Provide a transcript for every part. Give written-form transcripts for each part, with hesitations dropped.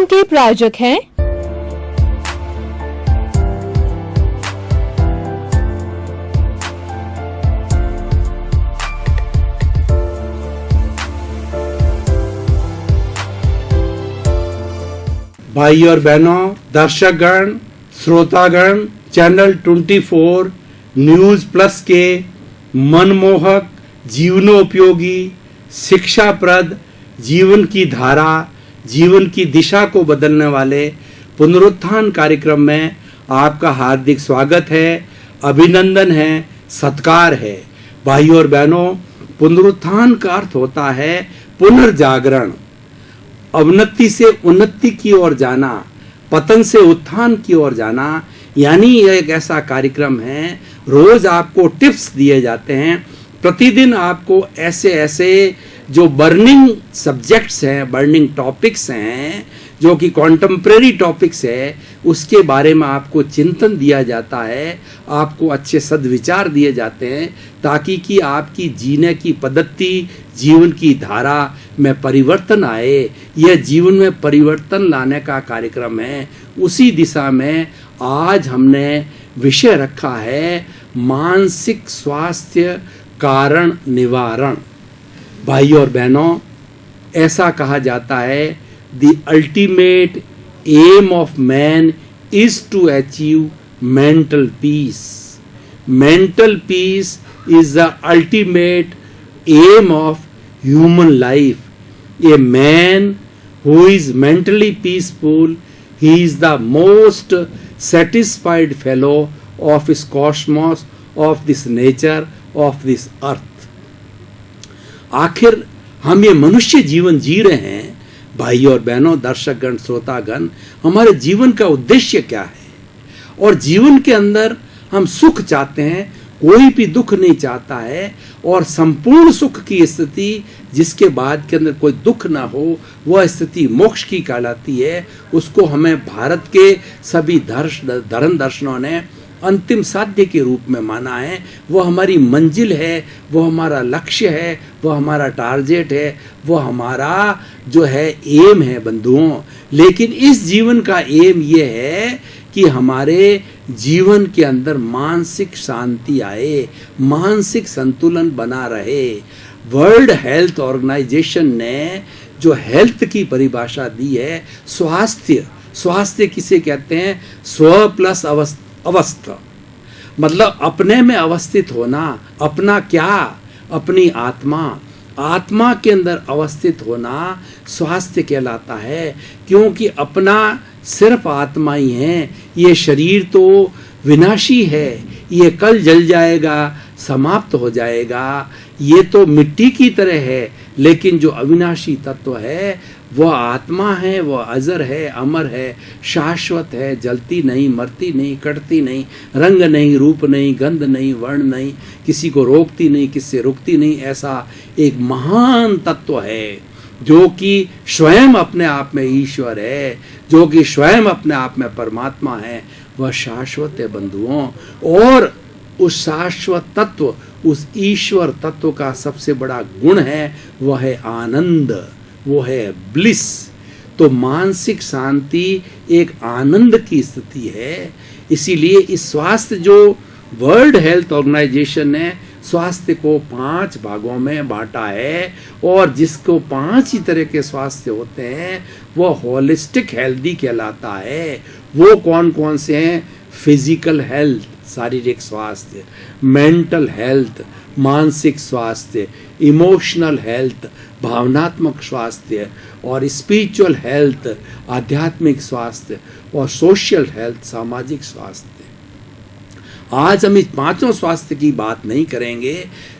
के प्रायोजक हैं भाई और बहनों, दर्शकगण, श्रोतागण, चैनल 24 न्यूज प्लस के मनमोहक, जीवनोपयोगी, शिक्षाप्रद, जीवन की धारा, जीवन की दिशा को बदलने वाले पुनरुत्थान कार्यक्रम में आपका हार्दिक स्वागत है, अभिनंदन है, सत्कार है। भाई और बहनों, पुनरुत्थान का अर्थ होता है पुनर्जागरण, अवनति से उन्नति की ओर जाना, पतन से उत्थान की ओर जाना। यानी यह एक ऐसा कार्यक्रम है, रोज आपको टिप्स दिए जाते हैं, प्रतिदिन आपको ऐसे ऐसे जो बर्निंग सब्जेक्ट्स हैं, बर्निंग टॉपिक्स हैं, जो कि कॉन्टेम्परेरी टॉपिक्स है, उसके बारे में आपको चिंतन दिया जाता है, आपको अच्छे सद्विचार दिए जाते हैं, ताकि कि आपकी जीने की पद्धति, जीवन की धारा में परिवर्तन आए। यह जीवन में परिवर्तन लाने का कार्यक्रम है। उसी दिशा में आज हमने विषय रखा है मानसिक स्वास्थ्य कारण निवारण। भाई और बहनों, ऐसा कहा जाता है the ultimate aim of man is to achieve mental peace. Mental peace is the ultimate aim of human life. A man who is mentally peaceful, he is the most satisfied fellow of this cosmos, of this nature, of this earth. आखिर हम ये मनुष्य जीवन जी रहे हैं, भाई और बहनों, दर्शकगण, श्रोतागण, हमारे जीवन का उद्देश्य क्या है? और जीवन के अंदर हम सुख चाहते हैं, कोई भी दुख नहीं चाहता है। और संपूर्ण सुख की स्थिति, जिसके बाद के अंदर कोई दुख ना हो, वह स्थिति मोक्ष की कहलाती है। उसको हमें भारत के सभी धर्म दर्शनों ने अंतिम साध्य के रूप में माना है। वह हमारी मंजिल है, वह हमारा लक्ष्य है, वह हमारा टारगेट है, वह हमारा जो है एम है बंधुओं। लेकिन इस जीवन का एम ये है कि हमारे जीवन के अंदर मानसिक शांति आए, मानसिक संतुलन बना रहे। वर्ल्ड हेल्थ ऑर्गेनाइजेशन ने जो हेल्थ की परिभाषा दी है, स्वास्थ्य, स्वास्थ्य किसे कहते हैं? स्व प्लस अवस्था, मतलब अपने में अवस्थित होना। अपना क्या? अपनी आत्मा, आत्मा के अंदर अवस्थित होना स्वास्थ्य कहलाता है। क्योंकि अपना सिर्फ आत्मा ही है, ये शरीर तो विनाशी है, ये कल जल जाएगा, समाप्त हो जाएगा, ये तो मिट्टी की तरह है। लेकिन जो अविनाशी तत्व है वह आत्मा है, वह अजर है, अमर है, शाश्वत है, जलती नहीं, मरती नहीं, कटती नहीं, रंग नहीं, रूप नहीं, गंध नहीं, वर्ण नहीं, किसी को रोकती नहीं, किससे रुकती नहीं। ऐसा एक महान तत्व है जो कि स्वयं अपने आप में ईश्वर है, जो कि स्वयं अपने आप में परमात्मा है। वह शाश्वत है बंधुओं। और उस शाश्वत तत्व, उस ईश्वर तत्व का सबसे बड़ा गुण है, वह है आनंद, वो है ब्लिस। तो मानसिक शांति एक आनंद की स्थिति है। इसीलिए इस स्वास्थ्य, जो वर्ल्ड हेल्थ ऑर्गेनाइजेशन ने स्वास्थ्य को 5 भागों में बांटा है, और जिसको 5 ही तरह के स्वास्थ्य होते हैं, वो होलिस्टिक हेल्दी कहलाता है। वो कौन कौन से हैं? फिजिकल हेल्थ, शारीरिक स्वास्थ्य, मेंटल हेल्थ, मानसिक स्वास्थ्य, इमोशनल हेल्थ, भावनात्मक स्वास्थ्य, और स्पिरिचुअल हेल्थ, आध्यात्मिक स्वास्थ्य, और सोशल हेल्थ, सामाजिक स्वास्थ्य। आज हम इस 5 स्वास्थ्य की बात नहीं करेंगे,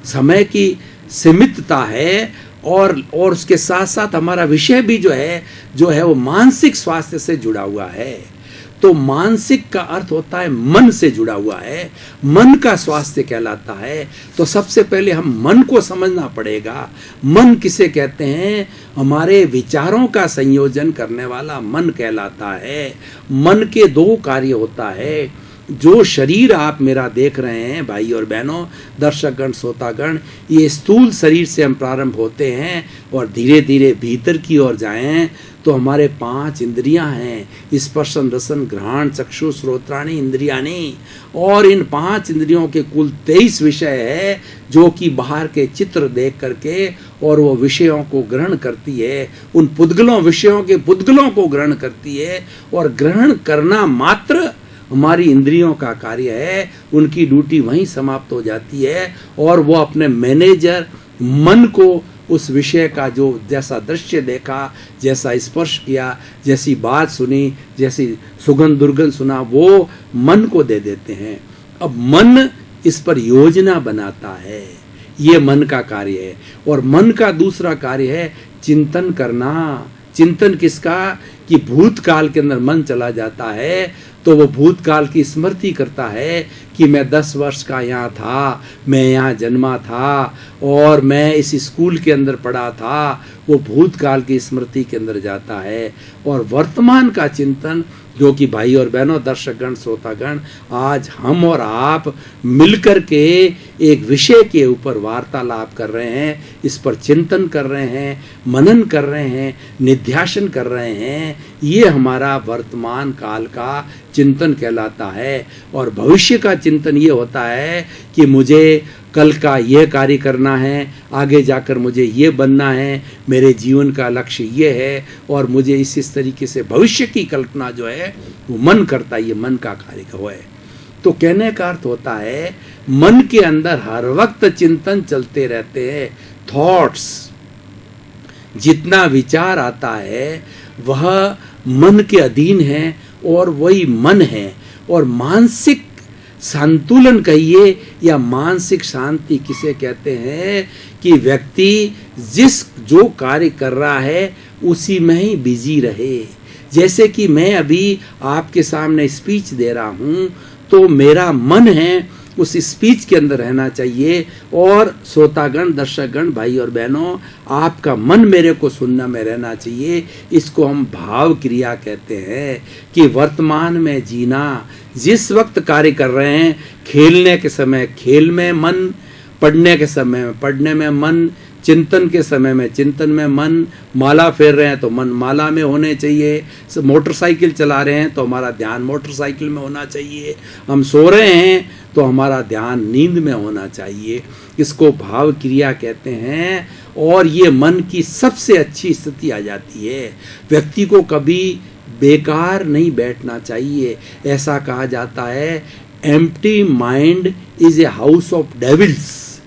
समय की सीमितता है, और उसके साथ साथ हमारा विषय भी जो है वो मानसिक स्वास्थ्य से जुड़ा हुआ है। तो मानसिक का अर्थ होता है मन से जुड़ा हुआ है, मन का स्वास्थ्य कहलाता है। तो सबसे पहले हम मन को समझना पड़ेगा। मन किसे कहते हैं? हमारे विचारों का संयोजन करने वाला मन कहलाता है। मन के 2 कार्य होता है। जो शरीर आप मेरा देख रहे हैं भाई और बहनों, दर्शकगण, श्रोतागण, ये स्थूल शरीर से हम प्रारंभ होते हैं और धीरे धीरे भीतर की ओर जाएं तो हमारे 5 इंद्रियां हैं, स्पर्शन रसन घ्राण चक्षु श्रोत्राणी इंद्रियाणी, और इन 5 इंद्रियों के कुल 23 विषय है जो कि बाहर के चित्र देख करके और वो विषयों को ग्रहण करती है, उन पुद्गलों विषयों के पुद्गलों को ग्रहण करती है, और ग्रहण करना मात्र हमारी इंद्रियों का कार्य है, उनकी ड्यूटी वहीं समाप्त हो जाती है, और वो अपने मैनेजर मन को उस विषय का जो जैसा दृश्य देखा, जैसा स्पर्श किया, जैसी बात सुनी, जैसी सुगंध दुर्गंध सुना, वो मन को दे देते हैं। अब मन इस पर योजना बनाता है, ये मन का कार्य है। और मन का दूसरा कार्य है चिंतन करना। चिंतन किसका? कि भूतकाल के अंदर मन चला जाता है तो वो भूतकाल की स्मृति करता है कि मैं 10 वर्ष का यहाँ था, मैं यहाँ जन्मा था और मैं इस स्कूल के अंदर पढ़ा था। वो भूतकाल की स्मृति के अंदर जाता है। और वर्तमान का चिंतन, जो कि भाई और बहनों, दर्शकगण, श्रोतागण, आज हम और आप मिलकर के एक विषय के ऊपर वार्तालाप कर रहे हैं, इस पर चिंतन कर रहे हैं, मनन कर रहे हैं, निध्यासन कर रहे हैं। ये हमारा वर्तमान काल का चिंतन कहलाता है। और भविष्य का चिंतन ये होता है कि मुझे कल का ये कार्य करना है, आगे जाकर मुझे ये बनना है, मेरे जीवन का लक्ष्य ये है, और मुझे इस तरीके से भविष्य की कल्पना जो है वो मन करता है, ये मन का कार्य है। तो कहने का अर्थ होता है मन के अंदर हर वक्त चिंतन चलते रहते हैं। थॉट्स, जितना विचार आता है वह मन के अधीन है और वही मन है। और मानसिक संतुलन कहिए या मानसिक शांति किसे कहते हैं? कि व्यक्ति जो कार्य कर रहा है उसी में ही बिजी रहे। जैसे कि मैं अभी आपके सामने स्पीच दे रहा हूँ तो मेरा मन है उस स्पीच के अंदर रहना चाहिए, और श्रोतागण, दर्शकगण, भाई और बहनों, आपका मन मेरे को सुनना में रहना चाहिए। इसको हम भाव क्रिया कहते हैं कि वर्तमान में जीना। जिस वक्त कार्य कर रहे हैं, खेलने के समय खेल में मन, पढ़ने के समय में पढ़ने में मन, चिंतन के समय में चिंतन में मन, माला फेर रहे हैं तो मन माला में होने चाहिए, मोटरसाइकिल चला रहे हैं तो हमारा ध्यान मोटरसाइकिल में होना चाहिए, हम सो रहे हैं तो हमारा ध्यान नींद में होना चाहिए। इसको भाव क्रिया कहते हैं। और ये मन की सबसे अच्छी स्थिति आ जाती है। व्यक्ति को कभी बेकार नहीं बैठना चाहिए। ऐसा कहा जाता है, empty mind is a house of devils.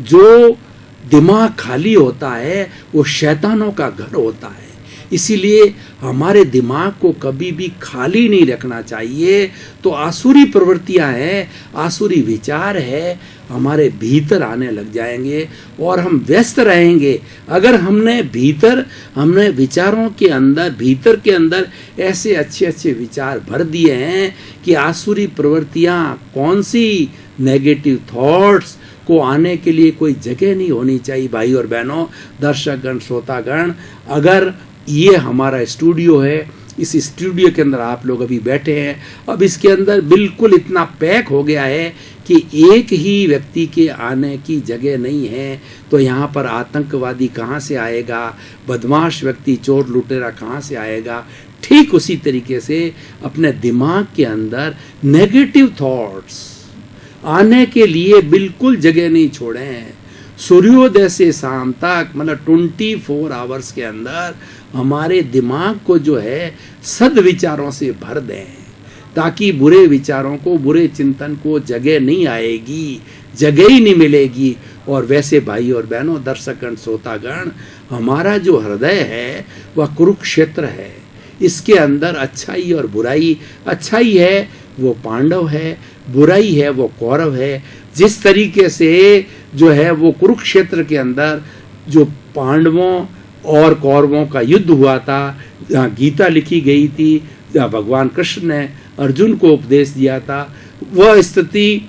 जो दिमाग खाली होता है वो शैतानों का घर होता है। इसीलिए हमारे दिमाग को कभी भी खाली नहीं रखना चाहिए। तो आसुरी प्रवृत्तियां हैं, आसुरी विचार है, हमारे भीतर आने लग जाएंगे और हम व्यस्त रहेंगे। अगर हमने विचारों के अंदर, भीतर के अंदर ऐसे अच्छे अच्छे विचार भर दिए हैं कि आसुरी प्रवृत्तियां, कौन सी नेगेटिव थॉट्स को आने के लिए कोई जगह नहीं होनी चाहिए। भाई और बहनों, दर्शकगण, श्रोतागण, अगर ये हमारा स्टूडियो है, इस स्टूडियो के अंदर आप लोग अभी बैठे हैं, अब इसके अंदर बिल्कुल इतना पैक हो गया है कि एक ही व्यक्ति के आने की जगह नहीं है। तो यहाँ पर आतंकवादी कहाँ से आएगा, बदमाश व्यक्ति, चोर लुटेरा कहाँ से आएगा? ठीक उसी तरीके से अपने दिमाग के अंदर नेगेटिव थॉट्स आने के लिए बिल्कुल जगह नहीं छोड़ें। सूर्योदय से शाम तक, मतलब 24 आवर्स के अंदर हमारे दिमाग को जो है सद्विचारों से भर दें, ताकि बुरे विचारों को, बुरे चिंतन को जगह नहीं आएगी, जगह ही नहीं मिलेगी। और वैसे भाई और बहनों, दर्शकगण, श्रोतागण, हमारा जो हृदय है वह कुरुक्षेत्र है। इसके अंदर अच्छाई और बुराई, अच्छाई है वो पांडव है, बुराई है वो कौरव है। जिस तरीके से जो है वो कुरुक्षेत्र के अंदर जो पांडवों और कौरवों का युद्ध हुआ था, जहाँ गीता लिखी गई थी, जहाँ भगवान कृष्ण ने अर्जुन को उपदेश दिया था, वह स्थिति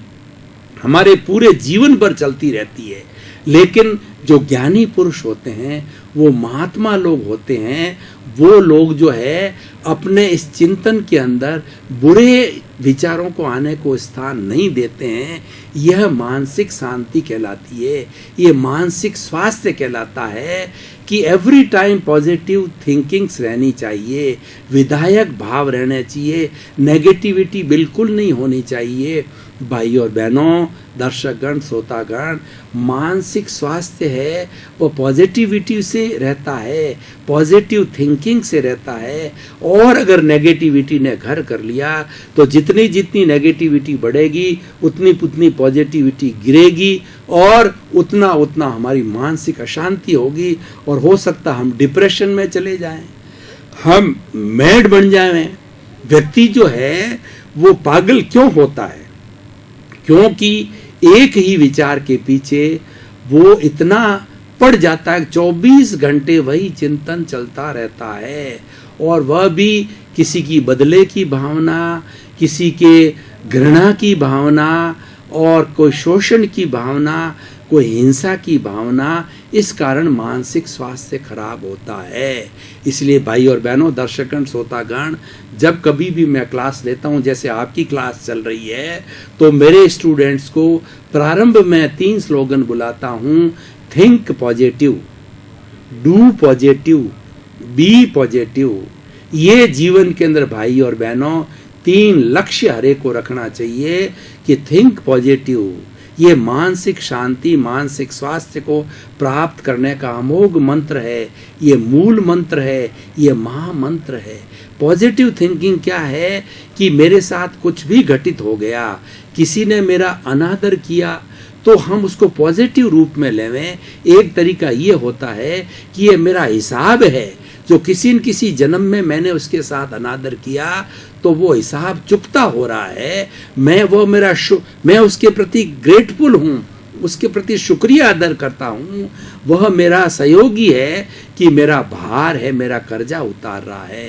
हमारे पूरे जीवन भर चलती रहती है। लेकिन जो ज्ञानी पुरुष होते हैं, वो महात्मा लोग होते हैं, वो लोग जो है अपने इस चिंतन के अंदर बुरे विचारों को आने को स्थान नहीं देते हैं। यह मानसिक शांति कहलाती है, ये मानसिक स्वास्थ्य कहलाता है कि एवरी टाइम पॉजिटिव थिंकिंग्स रहनी चाहिए, विधायक भाव रहने चाहिए, नेगेटिविटी बिल्कुल नहीं होनी चाहिए। भाई और बहनों, दर्शकगण, श्रोतागण, मानसिक स्वास्थ्य है वो पॉजिटिविटी से रहता है, पॉजिटिव थिंकिंग से रहता है। और अगर नेगेटिविटी ने घर कर लिया तो जितनी जितनी नेगेटिविटी बढ़ेगी उतनी उतनी पॉजिटिविटी गिरेगी और उतना उतना हमारी मानसिक अशांति होगी और हो सकता हम डिप्रेशन में चले जाएं, हम मैड बन जाएं। व्यक्ति जो है वो पागल क्यों होता है? क्योंकि एक ही विचार के पीछे वो इतना पड़ जाता है, 24 घंटे वही चिंतन चलता रहता है और वह भी किसी की बदले की भावना, किसी के घृणा की भावना और कोई शोषण की भावना, कोई हिंसा की भावना। इस कारण मानसिक स्वास्थ्य खराब होता है। इसलिए भाई और बहनों, दर्शकगण, श्रोतागण, जब कभी भी मैं क्लास लेता हूं, जैसे आपकी क्लास चल रही है, तो मेरे स्टूडेंट्स को प्रारंभ में 3 स्लोगन बुलाता हूं। Think positive, do positive, be positive. ये जीवन के अंदर भाई और बहनों 3 लक्ष्य हर एक को रखना चाहिए कि थिंक पॉजिटिव। ये मानसिक शांति, मानसिक स्वास्थ्य को प्राप्त करने का अमोघ मंत्र है, ये मूल मंत्र है, ये महामंत्र है। पॉजिटिव थिंकिंग क्या है कि मेरे साथ कुछ भी घटित हो गया, किसी ने मेरा अनादर किया, तो हम उसको पॉजिटिव रूप में लेवें। एक तरीका ये होता है कि ये मेरा हिसाब है, जो किसी न किसी जन्म में मैंने उसके साथ अनादर किया, तो वो हिसाब चुकता हो रहा है। मैं उसके प्रति ग्रेटफुल हूँ, उसके प्रति शुक्रिया अदा करता हूँ। वह मेरा सहयोगी है कि मेरा भार है, मेरा कर्जा उतार रहा है।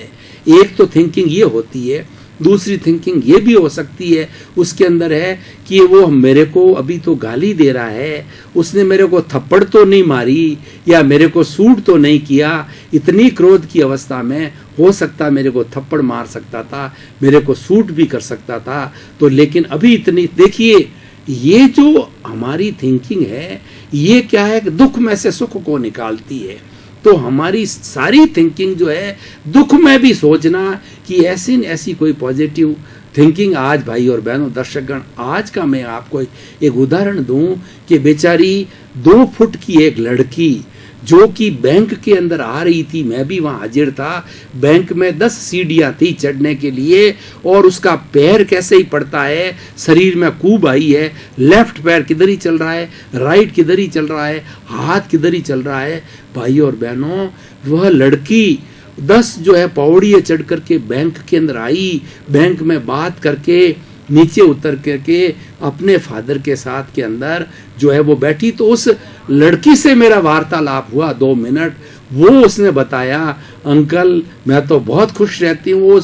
एक तो थिंकिंग ये होती है। दूसरी थिंकिंग ये भी हो सकती है, उसके अंदर है कि वो मेरे को अभी तो गाली दे रहा है, उसने मेरे को थप्पड़ तो नहीं मारी या मेरे को सूट तो नहीं किया। इतनी क्रोध की अवस्था में हो सकता मेरे को थप्पड़ मार सकता था, मेरे को सूट भी कर सकता था, तो लेकिन अभी इतनी, देखिए ये जो हमारी थिंकिंग है ये क्या है कि दुख में से सुख को निकालती है। तो हमारी सारी थिंकिंग जो है दुख में भी सोचना कि ऐसी न ऐसी कोई पॉजिटिव थिंकिंग। आज भाई और बहनों, दर्शकगण, आज का मैं आपको एक उदाहरण दूं कि बेचारी 2 फुट की एक लड़की जो कि बैंक के अंदर आ रही थी, मैं भी वहां हाजिर था। बैंक में 10 सीढ़ियां थी चढ़ने के लिए और उसका पैर कैसे ही पड़ता है, शरीर में कूब आई है, लेफ्ट पैर किधर ही चल रहा है, राइट किधर ही चल रहा है, हाथ किधर ही चल रहा है। भाई और बहनों, वह लड़की 10 जो है पौड़ियां चढ़ करके बैंक के अंदर आई, बैंक में बात करके नीचे उतर करके अपने फादर के साथ के अंदर जो है वो बैठी। तो उस लड़की से मेरा वार्तालाप हुआ 2 मिनट। वो उसने बताया, अंकल मैं तो बहुत खुश रहती हूँ। वो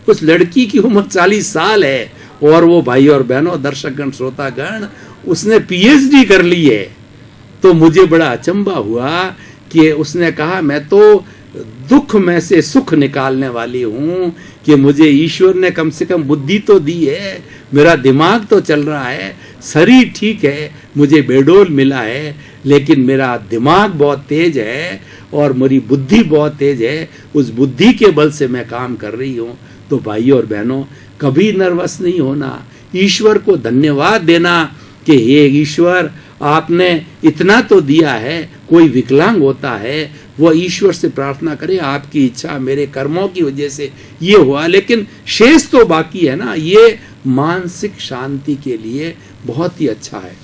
उस लड़की की उम्र 40 साल है और वो भाई और बहनों, दर्शकगण, श्रोतागण, उसने PhD कर ली है। तो मुझे बड़ा अचंभा हुआ कि उसने कहा मैं तो दुख में से सुख निकालने वाली हूँ कि मुझे ईश्वर ने कम से कम बुद्धि तो दी है, मेरा दिमाग तो चल रहा है, शरीर ठीक है, मुझे बेडोल मिला है, लेकिन मेरा दिमाग बहुत तेज है और मेरी बुद्धि बहुत तेज है। उस बुद्धि के बल से मैं काम कर रही हूँ। तो भाई और बहनों, कभी नर्वस नहीं होना, ईश्वर को धन्यवाद देना कि हे ईश्वर, आपने इतना तो दिया है। कोई विकलांग होता है, वह ईश्वर से प्रार्थना करे, आपकी इच्छा मेरे कर्मों की वजह से ये हुआ, लेकिन शेष तो बाकी है ना। ये मानसिक शांति के लिए बहुत ही अच्छा है।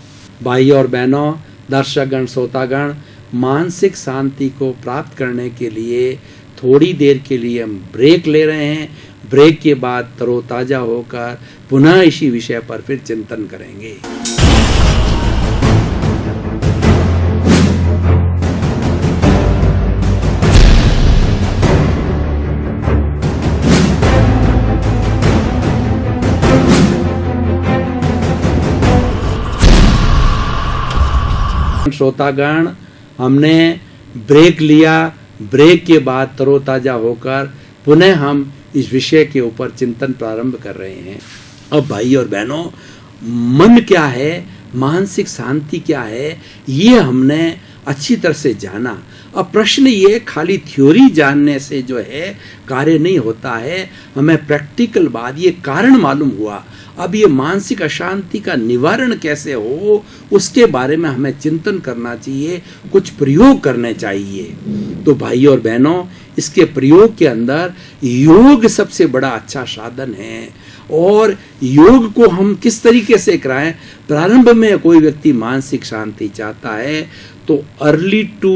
भाई और बहनों, दर्शकगण, श्रोतागण, मानसिक शांति को प्राप्त करने के लिए थोड़ी देर के लिए हम ब्रेक ले रहे हैं। ब्रेक के बाद तरोताजा होकर पुनः इसी विषय पर फिर चिंतन करेंगे। श्रोतागण, हमने ब्रेक लिया। ब्रेक के बाद तरोताजा होकर पुनः हम इस विषय के ऊपर चिंतन प्रारंभ कर रहे हैं। अब भाई और बहनों, मन क्या है, मानसिक शांति क्या है, ये हमने अच्छी तरह से जाना। अब प्रश्न ये खाली थ्योरी जानने से जो है कार्य नहीं होता है, हमें प्रैक्टिकल बात ये कारण मालूम हुआ। अब ये मानसिक अशांति का निवारण कैसे हो उसके बारे में हमें चिंतन करना चाहिए, कुछ प्रयोग करने चाहिए। तो भाइयों और बहनों, इसके प्रयोग के अंदर योग सबसे बड़ा अच्छा साधन है। और योग को हम किस तरीके से कराएं? प्रारंभ में कोई व्यक्ति मानसिक शांति चाहता है तो early to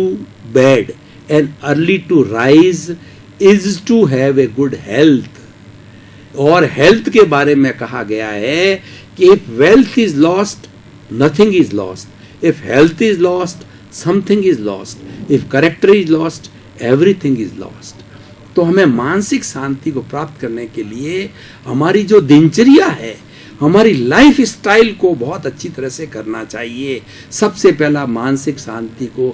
bed and early to rise is to have a good health. और हेल्थ के बारे में कहा गया है कि if wealth is lost nothing is lost, if health is lost something is lost, if character is lost everything is lost. तो हमें मानसिक शांति को प्राप्त करने के लिए हमारी जो दिनचर्या है, हमारी लाइफ स्टाइल को बहुत अच्छी तरह से करना चाहिए। सबसे पहला मानसिक शांति को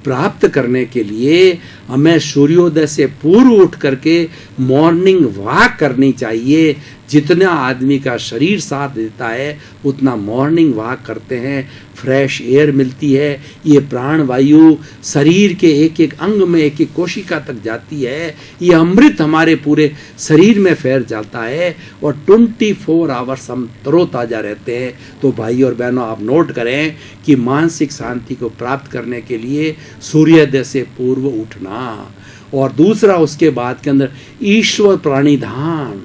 प्राप्त करने के लिए हमें सूर्योदय से पूर्व उठ करके मॉर्निंग वॉक करनी चाहिए। जितना आदमी का शरीर साथ देता है उतना मॉर्निंग वॉक करते हैं, फ्रेश एयर मिलती है, ये प्राण वायु शरीर के एक एक अंग में, एक एक कोशिका तक जाती है, ये अमृत हमारे पूरे शरीर में फैल जाता है और 24 आवर्स हम तरोताजा रहते हैं। तो भाई और बहनों, आप नोट करें कि मानसिक शांति को प्राप्त करने के लिए सूर्योदय से पूर्व उठना, और दूसरा उसके बाद के अंदर ईश्वर प्राणिधान।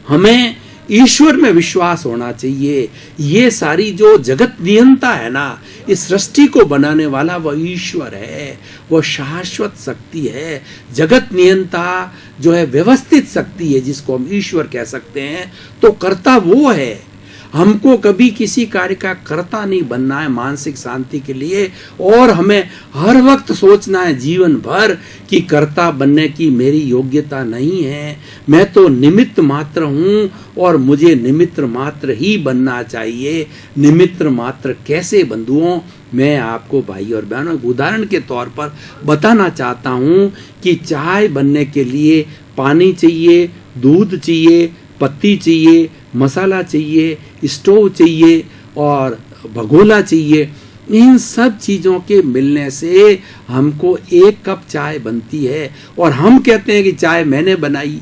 हमें ईश्वर में विश्वास होना चाहिए। ये सारी जो जगत नियंता है ना, इस सृष्टि को बनाने वाला वह ईश्वर है, वह शाश्वत शक्ति है। जगत नियंता जो है व्यवस्थित शक्ति है, जिसको हम ईश्वर कह सकते हैं। तो कर्ता वो है। हमको कभी किसी कार्य का कर्ता नहीं बनना है मानसिक शांति के लिए, और हमें हर वक्त सोचना है जीवन भर कि कर्ता बनने की मेरी योग्यता नहीं है, मैं तो निमित्त मात्र हूँ और मुझे निमित्त मात्र ही बनना चाहिए। निमित्त मात्र कैसे बंधुओं, मैं आपको भाई और बहनों उदाहरण के तौर पर बताना चाहता हूँ कि चाय बनने के लिए पानी चाहिए, दूध चाहिए, पत्ती चाहिए, मसाला चाहिए, स्टोव चाहिए और भगोला चाहिए। इन सब चीज़ों के मिलने से हमको एक कप चाय बनती है, और हम कहते हैं कि चाय मैंने बनाई।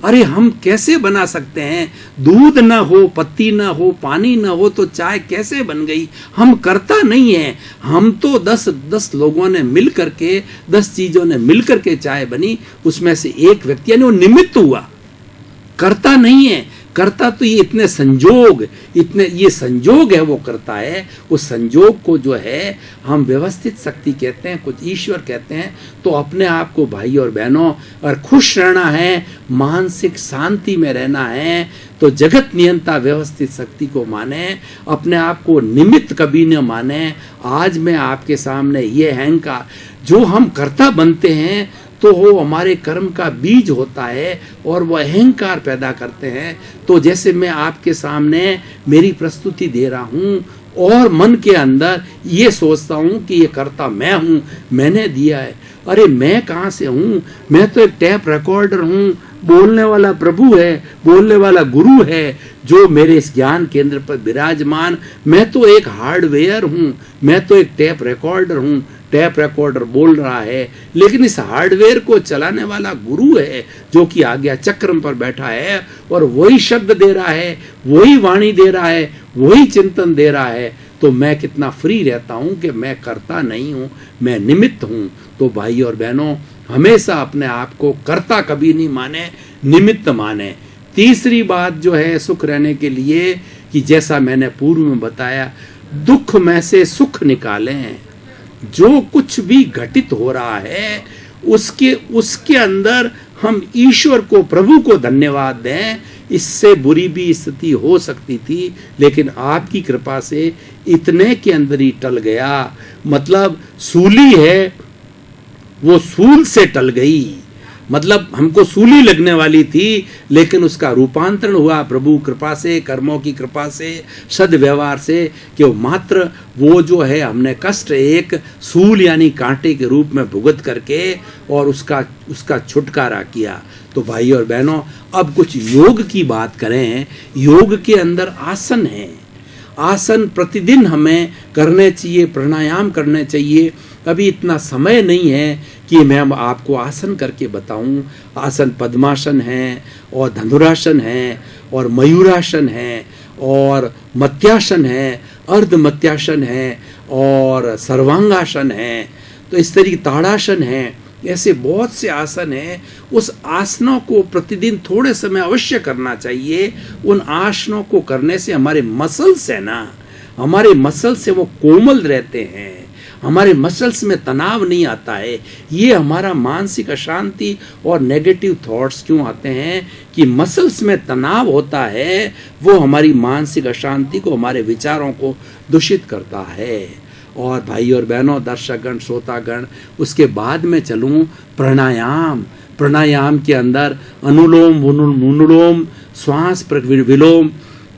अरे हम कैसे बना सकते हैं? दूध ना हो, पत्ती ना हो, पानी ना हो तो चाय कैसे बन गई? हम करता नहीं है। हम तो 10 लोगों ने मिल करके, 10 चीज़ों ने मिल करके चाय बनी, उसमें से एक व्यक्ति यानी वो निमित्त हुआ, करता नहीं है। करता तो ये इतने संजोग, इतने ये संजोग है वो करता है। उस संजोग को जो है हम व्यवस्थित शक्ति कहते हैं, कुछ ईश्वर कहते हैं। तो अपने आप को भाई और बहनों, अगर खुश रहना है, मानसिक शांति में रहना है, तो जगत नियंता व्यवस्थित शक्ति को माने, अपने आप को निमित्त कभी न माने। आज मैं आपके सामने ये अहंकार जो हम कर्ता बनते हैं तो वो हमारे कर्म का बीज होता है और वो अहंकार पैदा करते हैं। तो जैसे मैं आपके सामने मेरी प्रस्तुति दे रहा हूँ और मन के अंदर ये सोचता हूँ कि ये कर्ता मैं हूँ, मैंने दिया है। अरे मैं कहाँ से हूँ? मैं तो एक टैप रिकॉर्डर हूँ। बोलने वाला प्रभु है, बोलने वाला गुरु है जो मेरे इस ज्ञान केंद्र पर विराजमान। मैं तो एक हार्डवेयर हूँ, मैं तो एक टैप रिकॉर्डर हूँ। टैप रिकॉर्डर बोल रहा है, लेकिन इस हार्डवेयर को चलाने वाला गुरु है जो कि आज्ञा चक्र पर बैठा है और वही शब्द दे रहा है, वही वाणी दे रहा है, वही चिंतन दे रहा है। तो मैं कितना फ्री रहता हूँ कि मैं करता नहीं हूँ, मैं निमित्त हूँ। तो भाई और बहनों, हमेशा अपने आप को कर्ता कभी नहीं माने, निमित्त माने। तीसरी बात जो है सुख रहने के लिए, कि जैसा मैंने पूर्व में बताया, दुख में से सुख निकालें। जो कुछ भी घटित हो रहा है उसके अंदर हम ईश्वर को, प्रभु को धन्यवाद दें। इससे बुरी भी स्थिति हो सकती थी, लेकिन आपकी कृपा से इतने के अंदर ही टल गया। मतलब सूली है, वो सूल से टल गई। मतलब हमको सूली लगने वाली थी, लेकिन उसका रूपांतरण हुआ प्रभु कृपा से, कर्मों की कृपा से, सद्व्यवहार से, कि मात्र वो जो है हमने कष्ट एक सूल यानी कांटे के रूप में भुगत करके और उसका छुटकारा किया। तो भाई और बहनों, अब कुछ योग की बात करें। योग के अंदर आसन है। आसन प्रतिदिन हमें करने चाहिए, प्राणायाम करने चाहिए। अभी इतना समय नहीं है कि मैं आपको आसन करके बताऊं। आसन पद्मासन है और धनुरासन है और मयूरासन है और मत्यासन है, अर्ध मत्यासन है और सर्वांगासन है, तो इस तरीके ताड़ासन है, ऐसे बहुत से आसन हैं। उस आसनों को प्रतिदिन थोड़े समय अवश्य करना चाहिए। उन आसनों को करने से हमारे मसल्स है ना, हमारे मसल्स से वो कोमल रहते हैं, हमारे मसल्स में तनाव नहीं आता है। ये हमारा मानसिक अशांति और नेगेटिव थॉट्स क्यों आते हैं कि मसल्स में तनाव होता है, वो हमारी मानसिक अशांति को, हमारे विचारों को दूषित करता है। और भाई और बहनों, दर्शकगण, श्रोतागण, उसके बाद में चलूं प्राणायाम। प्राणायाम के अंदर अनुलोम विलोम, श्वास विलोम,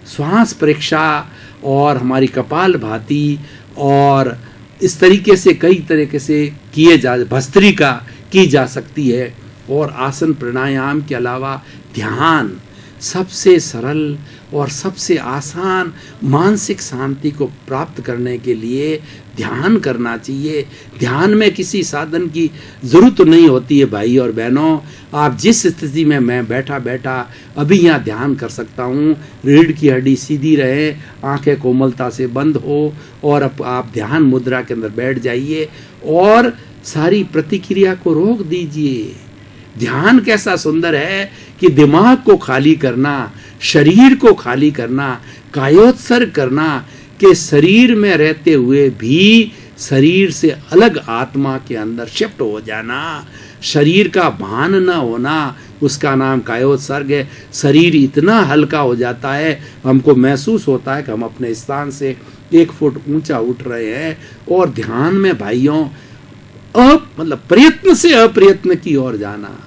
श्वास परीक्षा और हमारी कपाल भाती, और इस तरीके से कई तरीके से किए जा, भस्त्रिका की जा सकती है। और आसन प्राणायाम के अलावा ध्यान, सबसे सरल और सबसे आसान मानसिक शांति को प्राप्त करने के लिए ध्यान करना चाहिए। ध्यान में किसी साधन की जरूरत नहीं होती है भाई और बहनों। आप जिस स्थिति में मैं बैठा बैठा अभी यहाँ ध्यान कर सकता हूँ, रीढ़ की हड्डी सीधी रहे, आंखें कोमलता से बंद हो और अब आप ध्यान मुद्रा के अंदर बैठ जाइए और सारी प्रतिक्रिया को रोक दीजिए। ध्यान कैसा सुंदर है कि दिमाग को खाली करना, शरीर को खाली करना, कायोत्सर्ग करना, कि शरीर में रहते हुए भी शरीर से अलग आत्मा के अंदर शिफ्ट हो जाना, शरीर का भान न होना, उसका नाम कायोत्सर्ग है। शरीर इतना हल्का हो जाता है, हमको महसूस होता है कि हम अपने स्थान से 1 फुट ऊंचा उठ रहे हैं। और ध्यान में भाइयों मतलब प्रयत्न से अप्रयत्न की ओर जाना।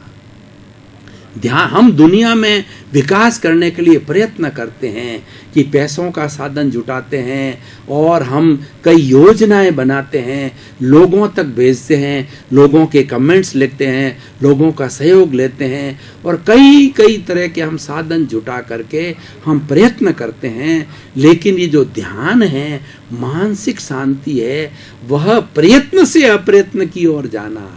ध्यान, हम दुनिया में विकास करने के लिए प्रयत्न करते हैं कि पैसों का साधन जुटाते हैं और हम कई योजनाएं बनाते हैं, लोगों तक भेजते हैं, लोगों के कमेंट्स लिखते हैं, लोगों का सहयोग लेते हैं और कई तरह के हम साधन जुटा करके हम प्रयत्न करते हैं। लेकिन ये जो ध्यान है, मानसिक शांति है, वह प्रयत्न से अप्रयत्न की ओर जाना।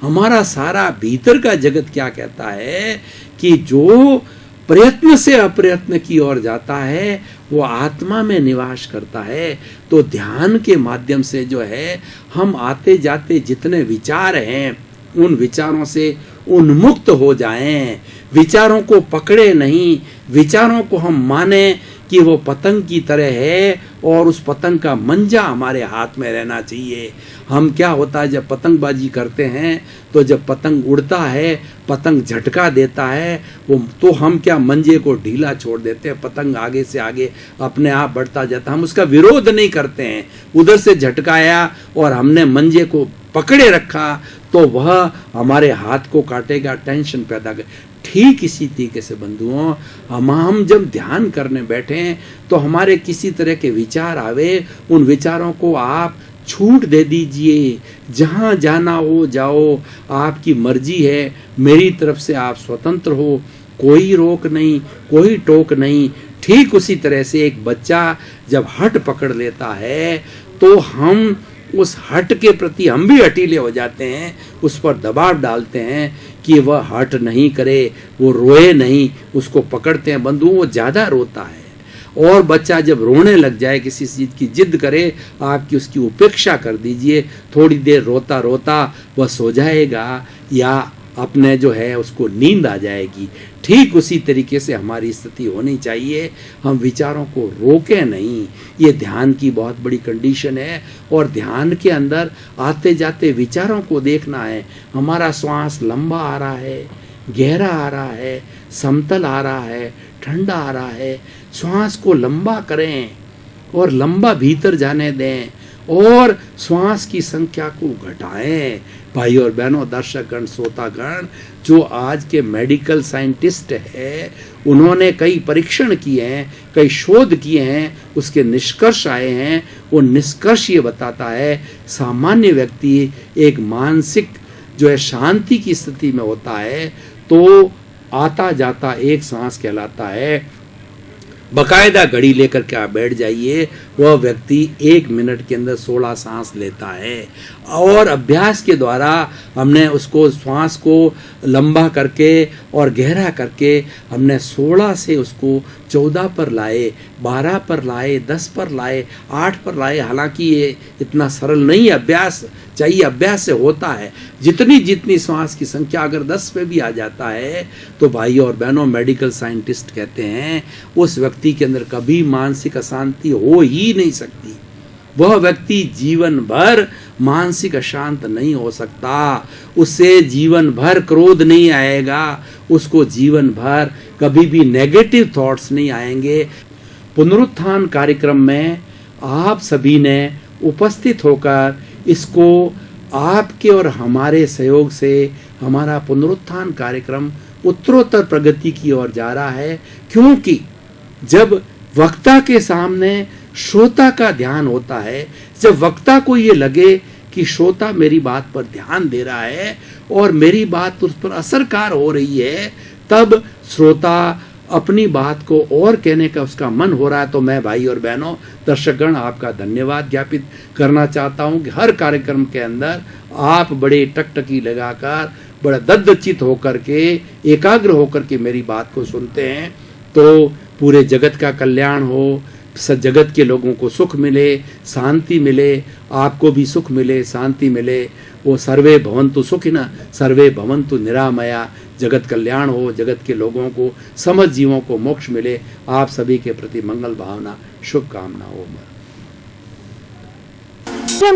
हमारा सारा भीतर का जगत क्या कहता है कि जो प्रयत्न से अप्रयत्न की ओर जाता है वो आत्मा में निवास करता है। तो ध्यान के माध्यम से जो है हम आते जाते जितने विचार हैं उन विचारों से उन्मुक्त हो जाएं, विचारों को पकड़े नहीं, विचारों को हम माने कि वो पतंग की तरह है और उस पतंग का मंजा हमारे हाथ में रहना चाहिए। हम क्या होता है जब पतंगबाजी करते हैं तो जब पतंग उड़ता है, पतंग झटका देता है, वो तो हम क्या मंजे को ढीला छोड़ देते हैं, पतंग आगे से आगे अपने आप बढ़ता जाता है। हम उसका विरोध नहीं करते हैं, उधर से झटकाया और हमने मंजे को पकड़े रखा तो वह हमारे हाथ को काटेगा, टेंशन पैदा कर। ठीक इसी तरीके से बंधुओं, हम जब ध्यान करने बैठे तो हमारे किसी तरह के विचार आवे, उन विचारों को आप छूट दे दीजिए। जहाँ जाना हो जाओ, आपकी मर्जी है, मेरी तरफ से आप स्वतंत्र हो, कोई रोक नहीं, कोई टोक नहीं। ठीक उसी तरह से एक बच्चा जब हट पकड़ लेता है तो हम उस हट के प्रति हम भी हटीले हो जाते हैं, उस पर दबाव डालते हैं कि वह हट नहीं करे, वो रोए नहीं, उसको पकड़ते हैं। बंधुओं, वो ज़्यादा रोता है और बच्चा जब रोने लग जाए, किसी चीज़ की जिद करे, आपकी उसकी उपेक्षा कर दीजिए। थोड़ी देर रोता रोता वह सो जाएगा या अपने जो है उसको नींद आ जाएगी। ठीक उसी तरीके से हमारी स्थिति होनी चाहिए, हम विचारों को रोकें नहीं। ये ध्यान की बहुत बड़ी कंडीशन है। और ध्यान के अंदर आते जाते विचारों को देखना है। हमारा श्वास लंबा आ रहा है, गहरा आ रहा है, समतल आ रहा है, ठंडा आ रहा है। श्वास को लंबा करें और लंबा भीतर जाने दें और श्वास की संख्या को घटाएं। भाई और बहनों, दर्शकगण, श्रोतागण, जो आज के मेडिकल साइंटिस्ट है, उन्होंने कई परीक्षण किए हैं, कई शोध किए हैं, उसके निष्कर्ष आए हैं। वो निष्कर्ष ये बताता है सामान्य व्यक्ति एक मानसिक जो है शांति की स्थिति में होता है तो आता जाता एक सांस कहलाता है बकायदा घड़ी लेकर के आप बैठ जाइए, वह व्यक्ति 1 मिनट के अंदर 16 सांस लेता है। और अभ्यास के द्वारा हमने उसको श्वास को लंबा करके और गहरा करके हमने 16 से उसको 14 पर लाए, 12 पर लाए, 10 पर लाए, 8 पर लाए। हालांकि ये इतना सरल नहीं, अभ्यास चाहिए, अभ्यास से होता है। जितनी श्वास की संख्या अगर 10 पे भी आ जाता है तो भाई और बहनों, मेडिकल साइंटिस्ट कहते हैं उस व्यक्ति के अंदर कभी मानसिक अशांति हो ही नहीं सकती। वह व्यक्ति जीवन भर मानसिक अशांत नहीं हो सकता, उससे जीवन भर क्रोध नहीं आएगा, उसको जीवन भर कभी भी नेगेटिव थॉट्स नहीं आएंगे। पुनरुत्थान कार्यक्रम में आप सभी ने उपस्थित होकर इसको आपके और हमारे सहयोग से हमारा पुनरुत्थान कार्यक्रम उत्तरोत्तर प्रगति की ओर जा रहा है, क्योंकि जब वक्ता के सामने श्रोता का ध्यान होता है, जब वक्ता को ये लगे कि श्रोता मेरी बात पर ध्यान दे रहा है और मेरी बात उस पर असरकार हो रही है, तब श्रोता अपनी बात को और कहने का उसका मन हो रहा है। तो मैं भाई और बहनों, दर्शकगण, आपका धन्यवाद ज्ञापित करना चाहता हूं कि हर कार्यक्रम के अंदर आप बड़े टकटकी लगाकर, बड़ा दद्दचित होकर के, एकाग्र होकर के मेरी बात को सुनते हैं। तो पूरे जगत का कल्याण हो, जगत के लोगों को सुख मिले, शांति मिले, आपको भी सुख मिले, शांति मिले। वो सर्वे भवन्तु सुखिनः सर्वे भवन्तु निरामया, जगत कल्याण हो, जगत के लोगों को, समस्त जीवों को मोक्ष मिले। आप सभी के प्रति मंगल भावना, शुभकामना हो।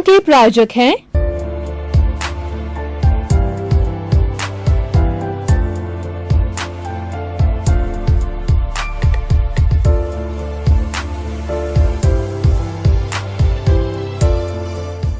के प्रायोजक हैं